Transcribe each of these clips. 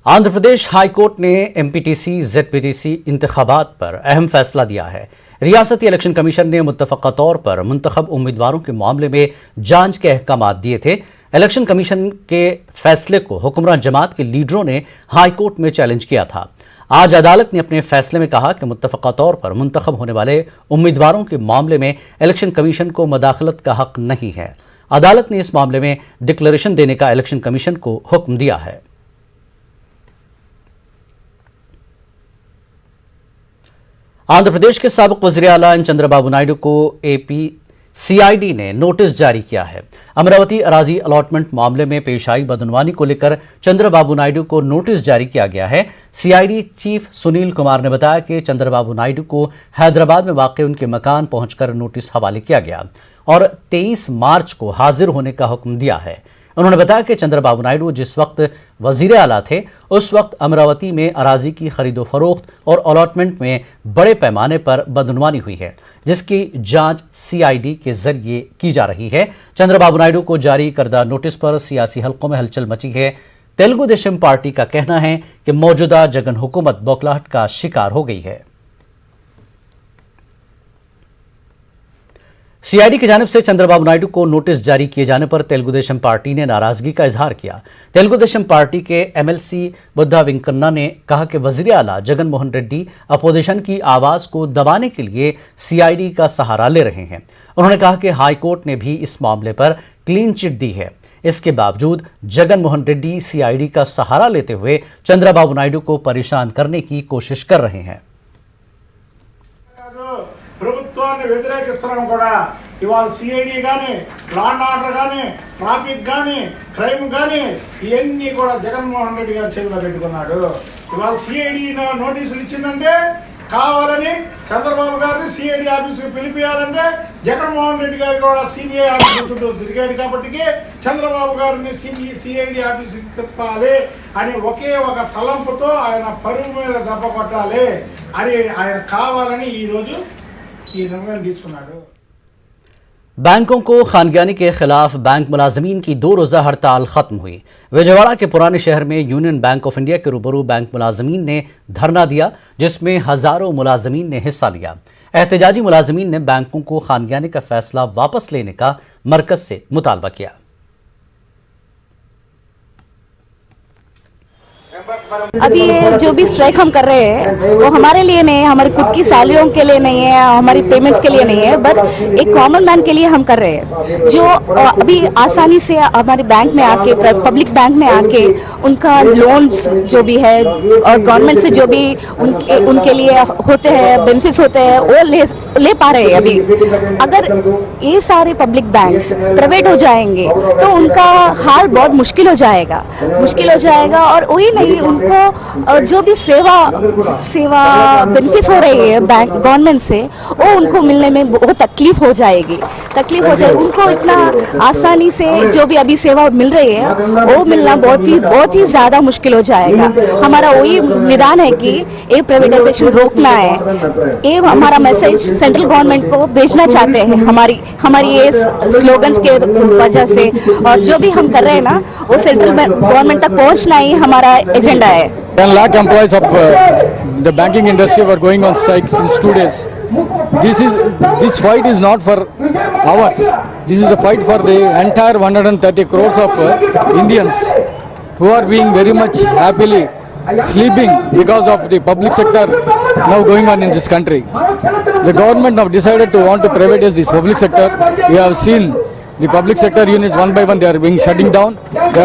Andhra Pradesh high court ने MPTC ZPTC इंतखाबात पर अहम फैसला दिया है। रियासती इलेक्शन कमीशन ने मुत्तफ़क़ा तौर पर मुंतखब उम्मीदवारों के मामले में जांच के अहकाम दिए थे। इलेक्शन कमीशन के फैसले को हुक्मरान जमात के लीडरों ने हाईकोर्ट में चैलेंज किया था। आज अदालत ने अपने फैसले में कहा कि मुत्तफ़क़ा तौर पर मुंतखब होने वाले उम्मीदवारों के मामले में इलेक्शन कमीशन को मदाखलत का हक नहीं है। अदालत ने इस मामले में डिक्लेरेशन देने का इलेक्शन कमीशन को हुक्म दिया है। आंध्र प्रदेश के साबिक वज़ीर आला चंद्रबाबू नायडू को एपी सीआईडी ने नोटिस जारी किया है। अमरावती अराजी अलॉटमेंट मामले में पेश आई बदनवानी को लेकर चंद्रबाबू नायडू को नोटिस जारी किया गया है। सीआईडी चीफ सुनील कुमार ने बताया कि चंद्रबाबू नायडू को हैदराबाद में वाक़ उनके मकान पहुंचकर नोटिस हवाले किया गया और 23 मार्च को हाजिर होने का हुक्म दिया है। उन्होंने बताया कि चंद्रबाबू नायडू जिस वक्त वजीर आला थे उस वक्त अमरावती में अराजी की खरीदो फरोख्त और अलॉटमेंट में बड़े पैमाने पर बदनवानी हुई है, जिसकी जांच सीआईडी के जरिए की जा रही है। चंद्रबाबू नायडू को जारी करदा नोटिस पर सियासी हलकों में हलचल मची है। तेलुगु देशम पार्टी का कहना है कि मौजूदा जगन हुकूमत बौखलाहट का शिकार हो गई है। सीआईडी की जानिब से चंद्रबाबू नायडू को नोटिस जारी किए जाने पर तेलुगु देशम पार्टी ने नाराजगी का इजहार किया। तेलुगु देशम पार्टी के एमएलसी बुद्धा वेंकन्ना ने कहा कि वजीर आला जगन मोहन रेड्डी अपोजिशन की आवाज को दबाने के लिए सीआईडी का सहारा ले रहे हैं। उन्होंने कहा कि हाईकोर्ट ने भी इस मामले पर क्लीन चिट दी है। इसके बावजूद जगन मोहन रेड्डी सीआईडी का सहारा लेते हुए चंद्रबाबू नायडू को परेशान करने की कोशिश कर रहे हैं। ప్రభుత్వాన్ని వ్యతిరేకిస్తున్నాం కూడా ఇవాళ సిఐడి కానీ లా అండ్ ఆర్డర్ కానీ ట్రాఫిక్ కానీ క్రైమ్ కానీ ఇవన్నీ కూడా జగన్మోహన్ రెడ్డి గారు చేతిలో పెట్టుకున్నాడు। ఇవాళ సిఐడి నోటీసులు ఇచ్చిందంటే కావాలని చంద్రబాబు గారిని సిఐడి ఆఫీసుకి పిలిపియాలంటే జగన్మోహన్ రెడ్డి గారు కూడా సిబిఐ ఆఫీసు చుట్టూ తిరిగాడు కాబట్టి చంద్రబాబు గారిని సిఐడి ఆఫీసుకి తిప్పాలి అని ఒకే ఒక తలంపుతో ఆయన పరువు మీద దెబ్బ కొట్టాలి అని ఆయన కావాలని ఈరోజు बैंकों को खानगियानी के खिलाफ बैंक मुलाजमीन की 2 रोज़ा हड़ताल खत्म हुई। विजयवाड़ा के पुराने शहर में यूनियन बैंक ऑफ इंडिया के रूबरू बैंक मुलाजमीन ने धरना दिया, जिसमें हजारों मुलाजमीन ने हिस्सा लिया। एहतजाजी मुलाजमीन ने बैंकों को खानगियानी का फैसला वापस लेने का मरकज से मुतालबा किया। अभी ये जो भी स्ट्राइक हम कर रहे हैं वो हमारे लिए नहीं है, हमारी खुद की सैलरियों के लिए नहीं है, हमारी पेमेंट्स के लिए नहीं है, बट एक कॉमन मैन के लिए हम कर रहे हैं जो अभी आसानी से हमारे बैंक में आके पब्लिक बैंक में आके उनका लोन्स जो भी है और गवर्नमेंट से जो भी उनके लिए होते हैं बेनिफिट्स होते हैं वो ले पा रहे हैं। अभी अगर ये सारे पब्लिक बैंक्स प्राइवेट हो जाएंगे तो उनका हाल बहुत मुश्किल हो जाएगा और वही नहीं, उनको जो भी सेवा बेनिफिट्स हो रही है बैंक गवर्नमेंट से वो उनको मिलने में बहुत तकलीफ हो जाएगी। उनको इतना आसानी से जो भी अभी सेवा मिल रही है वो मिलना बहुत ही ज्यादा मुश्किल हो जाएगा। हमारा वही निदान है कि ये प्राइवेटाइजेशन रोकना है। ये हमारा मैसेज सेंट्रल गवर्नमेंट को भेजना चाहते हैं हमारी ये स्लोगन्स के वजह से, और जो भी हम कर रहे हैं ना वो सेंट्रल गवर्नमेंट तक पहुंचना ही हमारा एजेंडा है। 10 lakh employees of the banking industry were going on strike since 2 days. This fight is not for ours. This is the fight for the entire 130 crores of Indians who are being very much happily sleeping because of the public sector now going on in this country. The government now decided to want to privatize this public sector. We have seen the public sector units one by one they are being shutting down. They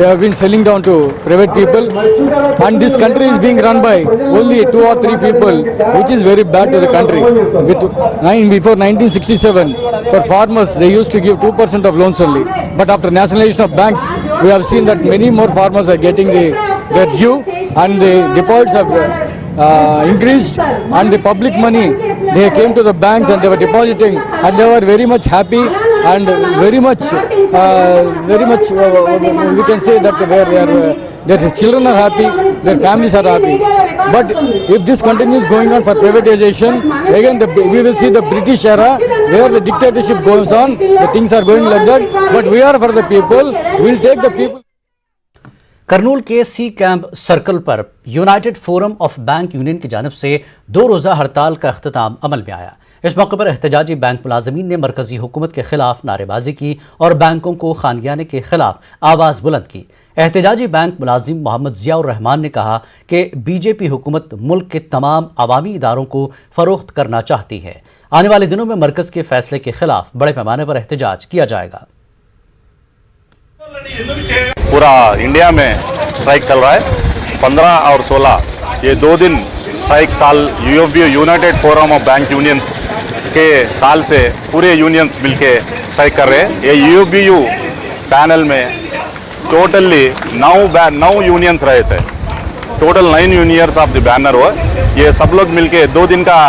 have been selling down to private people, and this country is being run by only 2 or 3 people, which is very bad to the country. Before 1967, for farmers they used to give 2% of loans only, but after nationalization of banks, we have seen that many more farmers are getting their due, and the deposits have increased, and the public money they came to the banks and they were depositing, and they were very much happy and very much we can say that their children are happy, their families are happy. But if this continues going on for privatization, again we will see the British era where the dictatorship goes on, the things are going like that. But we are for the people, we will take the people. Kurnool के सी camp circle पर United forum of bank union की जानिब से 2 रोज़ा हड़ताल का अख्तिताम अमल में आया। इस मौके पर एहतजाजी बैंक मुलाजमीन ने मरकजी हुकूमत के खिलाफ नारेबाजी की और बैंकों को खानगियाने के खिलाफ आवाज़ बुलंद की। एहतजाजी बैंक मुलाजिम मोहम्मद ज़ियाउर रहमान ने कहा कि बीजेपी हुकूमत मुल्क के तमाम अवामी इदारों को फरोख्त करना चाहती है। आने वाले दिनों में मरकज़ के फैसले के खिलाफ बड़े पैमाने पर एहतजाज किया जाएगा। पूरा इंडिया में स्ट्राइक चल रहा है। 15 और 16 ये 2 दिन स्ट्राइक काल UFBU United forum of bank unions के काल से पूरे यूनियंस मिलके स्ट्राइक कर रहे हैं। ये यूएफबीयू पैनल में टोटली 9 यूनियंस रहे थे। Total 9 unions of the banner हुआ। ये सब लोग मिलके 2 दिन का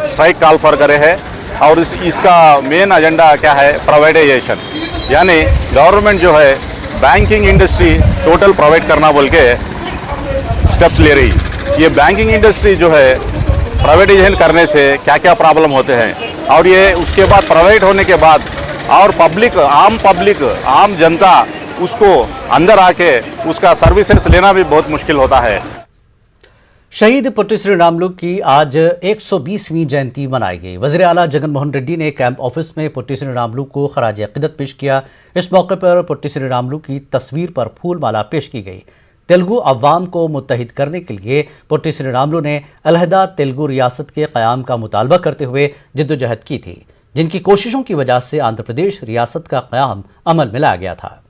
स्ट्राइक कॉल फॉर करे हैं और इसका मेन एजेंडा क्या है, प्राइवेटाइजेशन, यानी गवर्नमेंट जो है बैंकिंग इंडस्ट्री टोटल प्रोवाइड करना बोल के स्टेप्स ले रही। ये बैंकिंग इंडस्ट्री जो है प्राइवेटाइजेशन करने से क्या क्या प्रॉब्लम होते हैं और ये उसके बाद प्राइवेट होने के बाद और पब्लिक आम जनता उसको अंदर आके उसका सर्विसेज लेना भी बहुत मुश्किल होता है। शहीद पुट्टी श्री रामुलु की आज 120वीं जयंती मनाई गई। वज़ीर आला जगन मोहन रेड्डी ने कैंप ऑफिस में पुट्टी श्री रामुलु को खराज अक़ीदत पेश किया। इस मौके पर पुट्टी श्री रामुलु की तस्वीर पर फूल माला पेश की गई। तेलुगु अवाम को मुत्तहिद करने के लिए पुट्टी श्री रामुलु ने अलहदा तेलुगु रियासत के क़याम का मुतालबा करते हुए जिद्दोजहद की थी, जिनकी कोशिशों की वजह से आंध्र प्रदेश रियासत का क़याम अमल में लाया गया था।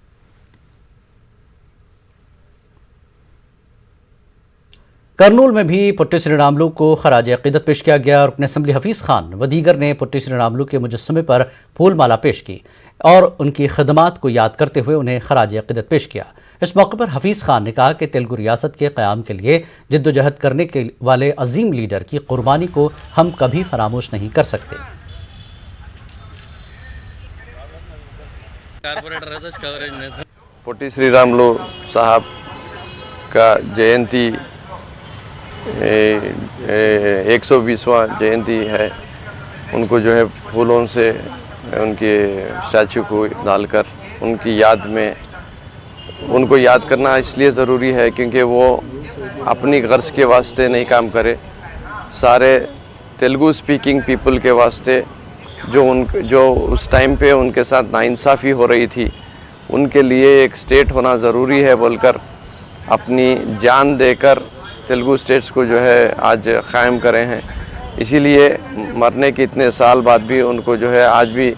करनूल में भी पुट्टी श्री रामुलु को खराज अक़ीदत पेश किया गया और रुकन असम्बली हफीज़ खान व दीगर ने पुट्टी श्री रामुलु के मुजस्समे पर फूल माला पेश की और उनकी खदमात को याद करते हुए उन्हें खराज अक़ीदत पेश किया। इस मौके पर हफीज़ खान ने कहा कि तेलुगु रियासत के क़याम के लिए जिद्दोजहद करने के वाले अजीम लीडर की कुर्बानी को हम कभी फरामोश नहीं कर सकते। पुट्टी श्री रामुलु साहब का जयंती 120वां जयंती है। उनको जो है फूलों से उनके स्टैचू को डालकर उनकी याद में उनको याद करना इसलिए ज़रूरी है क्योंकि वो अपनी गर्ज के वास्ते नहीं काम करे, सारे तेलुगु स्पीकिंग पीपल के वास्ते जो उस टाइम पे उनके साथ नाइंसाफ़ी हो रही थी उनके लिए एक स्टेट होना ज़रूरी है बोलकर अपनी जान देकर तेलुगु स्टेट्स को जो है आज क़ायम करे हैं। इसीलिए मरने के इतने साल बाद भी उनको जो है आज भी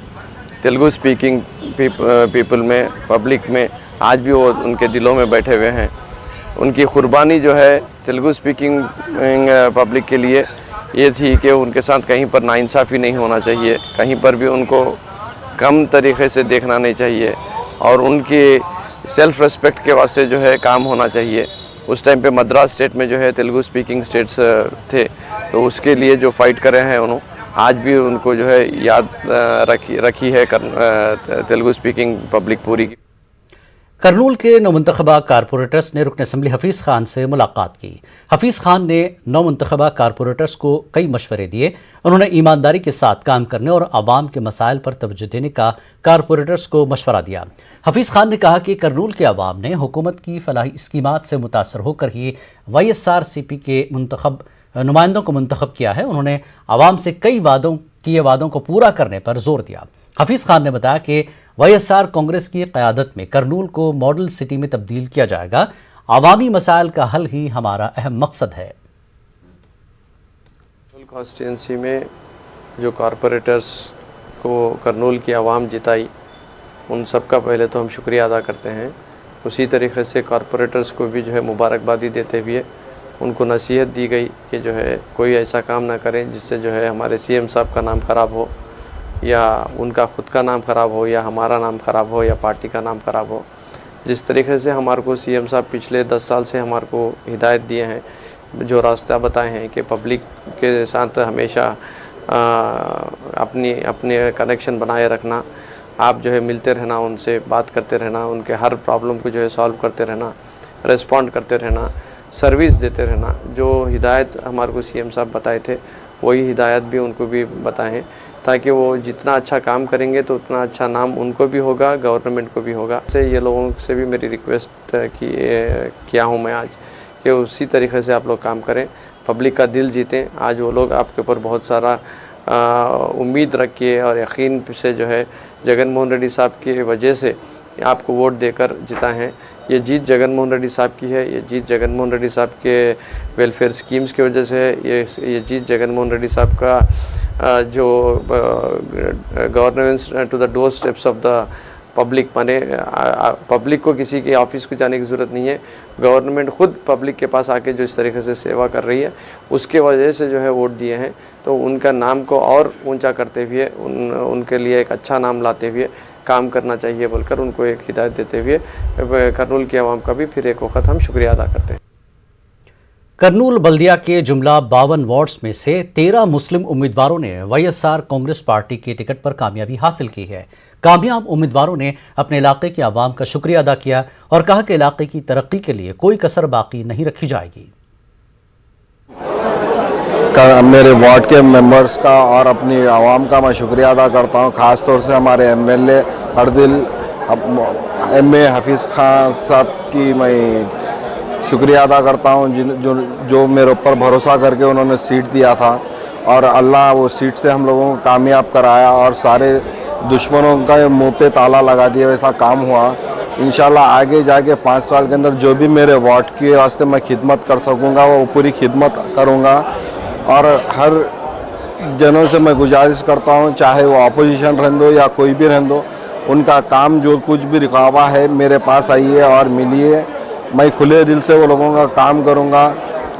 तेलुगु स्पीकिंग पीपल में पब्लिक में आज भी वो उनके दिलों में बैठे हुए हैं। उनकी कुर्बानी जो है तेलुगु स्पीकिंग पब्लिक के लिए ये थी कि उनके साथ कहीं पर नाइंसाफ़ी नहीं होना चाहिए, कहीं पर भी उनको कम तरीक़े से देखना नहीं चाहिए और उनकी सेल्फ़ रिस्पेक्ट के वास्ते जो है काम होना चाहिए। उस टाइम पे मद्रास स्टेट में जो है तेलुगु स्पीकिंग स्टेट्स थे, तो उसके लिए जो फ़ाइट करे हैं उन्होंने आज भी उनको जो है याद रखी है तेलुगु स्पीकिंग पब्लिक पूरी। करनूल के नौमुंतखबा कारपोरेटर्स ने रुकन असम्बली हफीज़ खान से मुलाकात की। हफीज़ खान ने नौमुंतखबा कारपोरेटर्स को कई मशवरे दिए। उन्होंने ईमानदारी के साथ काम करने और आवाम के मसाइल पर तवज्जो देने का कारपोरेटर्स को मशवरा दिया। हफीज़ खान ने कहा कि करनूल के अवाम ने हुकूमत की फलाही स्कीमात से मुतासर होकर ही YSRCP के नुमाइंदों को मुंतखब किया है। उन्होंने आवाम से कई वादों को पूरा करने पर जोर दिया। हफीज़ खान ने बताया कि YSR कांग्रेस की क़यादत में करनूल को मॉडल सिटी में तब्दील किया जाएगा। आवामी मसाइल का हल ही हमारा अहम मकसद है। कॉन्स्टिट्यूंसी में जो कॉरपोरेटर्स को करनूल की आवाम जिताई उन सब का पहले तो हम शुक्रिया अदा करते हैं। उसी तरीके से कॉरपोरेटर्स को भी जो है मुबारकबादी देते हुए उनको नसीहत दी गई कि जो है कोई ऐसा काम ना करें जिससे जो है हमारे CM साहब का नाम ख़राब हो या उनका ख़ुद का नाम ख़राब हो या हमारा नाम ख़राब हो या पार्टी का नाम ख़राब हो। जिस तरीके से हमारे को CM साहब पिछले 10 साल से हमारे को हिदायत दिए हैं, जो रास्ता बताए हैं कि पब्लिक के साथ हमेशा अपने कनेक्शन बनाए रखना, आप जो है मिलते रहना, उनसे बात करते रहना, उनके हर प्रॉब्लम को जो है सॉल्व करते रहना, रिस्पॉन्ड करते रहना, सर्विस देते रहना। जो हिदायत हमारे को CM साहब बताए थे वही हिदायत भी उनको भी बताएं ताकि वो जितना अच्छा काम करेंगे तो उतना अच्छा नाम उनको भी होगा, गवर्नमेंट को भी होगा। से ये लोगों से भी मेरी रिक्वेस्ट किया हूँ मैं आज कि उसी तरीके से आप लोग काम करें, पब्लिक का दिल जीतें। आज वो लोग आपके ऊपर बहुत सारा उम्मीद रख के और यकीन से जो है जगन मोहन रेड्डी साहब की वजह से आपको वोट देकर जिता है। ये जीत जगन मोहन रेड्डी साहब की है, ये जीत जगन मोहन रेड्डी साहब के वेलफेयर स्कीम्स की वजह से है, ये जीत जगन मोहन रेड्डी साहब का जो governance to the door steps of the public, माने पब्लिक को किसी के ऑफिस को जाने की ज़रूरत नहीं है, गवर्नमेंट खुद पब्लिक के पास आके जो इस तरीके से सेवा कर रही है उसके वजह से जो है वोट दिए हैं। तो उनका नाम को और ऊंचा करते हुए उनके लिए एक अच्छा नाम लाते हुए काम करना चाहिए बोलकर उनको एक हिदायत देते हुए करनूल की आवाम का भी फिर एक वक्त हम शुक्रिया अदा करते हैं। करनूल बल्दिया के जुमला 52 वार्ड्स में से 13 मुस्लिम उम्मीदवारों ने वाईएसआर कांग्रेस पार्टी के टिकट पर कामयाबी हासिल की है। कामयाब उम्मीदवारों ने अपने इलाके की आवाम का शुक्रिया अदा किया और कहा कि इलाके की तरक्की के लिए कोई कसर बाकी नहीं रखी जाएगी। मेरे वार्ड के मेंबर्स का और अपनी आवाम का मैं शुक्रिया अदा करता हूं, ख़ास तौर से हमारे एमएलए हरदिल एमए हफीज़ खान साहब की मैं शुक्रिया अदा करता हूं जो मेरे ऊपर भरोसा करके उन्होंने सीट दिया था और अल्लाह वो सीट से हम लोगों को कामयाब कराया और सारे दुश्मनों का मुंह पे ताला लगा दिया, वैसा काम हुआ। इंशाल्लाह आगे जाके 5 साल के अंदर जो भी मेरे वार्ड के वास्ते मैं खिदमत कर सकूँगा वो पूरी खिदमत करूँगा और हर जनों से मैं गुजारिश करता हूं, चाहे वो अपोजिशन रहने दो या कोई भी रहने दो, उनका काम जो कुछ भी रुकावा है मेरे पास आइए और मिलिए। मैं खुले दिल से वो लोगों का काम करूंगा।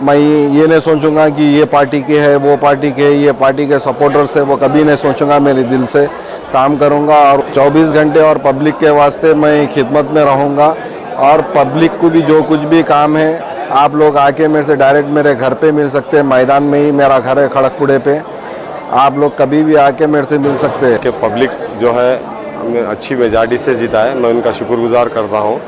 मैं ये नहीं सोचूंगा कि ये पार्टी के है, वो पार्टी के है, ये पार्टी के सपोर्टर्स है, वो कभी नहीं सोचूंगा। मेरे दिल से काम करूंगा और 24 घंटे और पब्लिक के वास्ते मैं खिदमत में रहूँगा और पब्लिक को भी जो कुछ भी काम है आप लोग आके मेरे से डायरेक्ट मेरे घर पे मिल सकते हैं। मैदान में ही मेरा घर है खड़गपुरे पे, आप लोग कभी भी आके मेरे से मिल सकते हैं। कि पब्लिक जो है हमें अच्छी मेजॉरिटी से जीता है, मैं उनका शुक्रगुजार करता हूँ।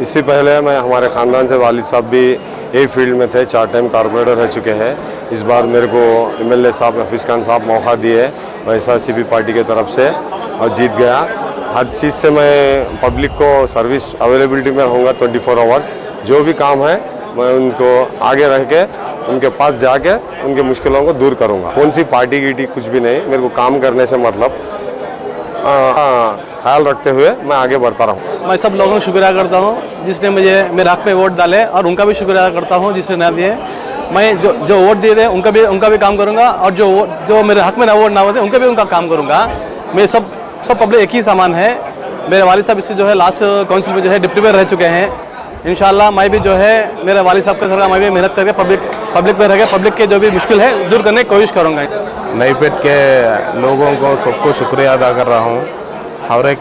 इससे पहले मैं हमारे ख़ानदान से वालिद साहब भी यही फील्ड में थे, 4 टाइम कारपोरेटर रह चुके हैं। इस बार मेरे को एमएलए साहब हफीज़ खान साहब मौका दिए वाईएसआरसीपी पार्टी की तरफ से और जीत गया। हर चीज़ से मैं पब्लिक को सर्विस अवेलेबिलिटी में रहूँगा 24 आवर्स। जो भी काम है मैं उनको आगे रह के उनके पास जाके उनकी मुश्किलों को दूर करूंगा। कौन सी पार्टी की कुछ भी नहीं, मेरे को काम करने से मतलब ख्याल रखते हुए मैं आगे बढ़ता रहूँ। मैं सब लोगों को शुक्रिया करता हूँ जिसने मुझे मेरे हक में वोट डाले और उनका भी शुक्रिया करता हूँ जिसने ना दिए। मैं जो वोट दिए थे उनका भी काम करूँगा और जो मेरे हक में ना वोट ना होते उनका काम करूँगा। मैं सब पब्लिक एक ही सामान है। मेरे वालिद साहब इससे जो है लास्ट काउंसिल में जो है डिप्टी में रह चुके हैं। इंशाल्लाह मैं भी जो है मेरे वालिद साहब के साथ मैं भी मेहनत करके पब्लिक में रह के पब्लिक के जो भी मुश्किल है दूर करने की कोशिश करूँगा। नईपेट के लोगों को सबको शुक्रिया अदा कर रहा हूँ और एक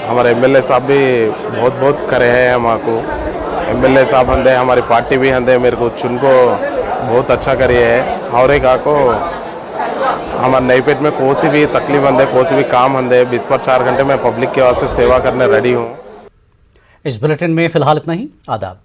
हमारे एमएलए साहब भी बहुत करे हैं हमको। एमएलए साहब हंदे हमारी पार्टी भी हंदे मेरे को चुनको बहुत अच्छा करिए है और एक आको हमारे नईपेट में कोई सी भी तकलीफ हंदे कोई सी भी काम हंदे 24 घंटे में पब्लिक के वास्ते सेवा करने रेडी हूँ। इस बुलेटिन में फिलहाल इतना ही। आदाब।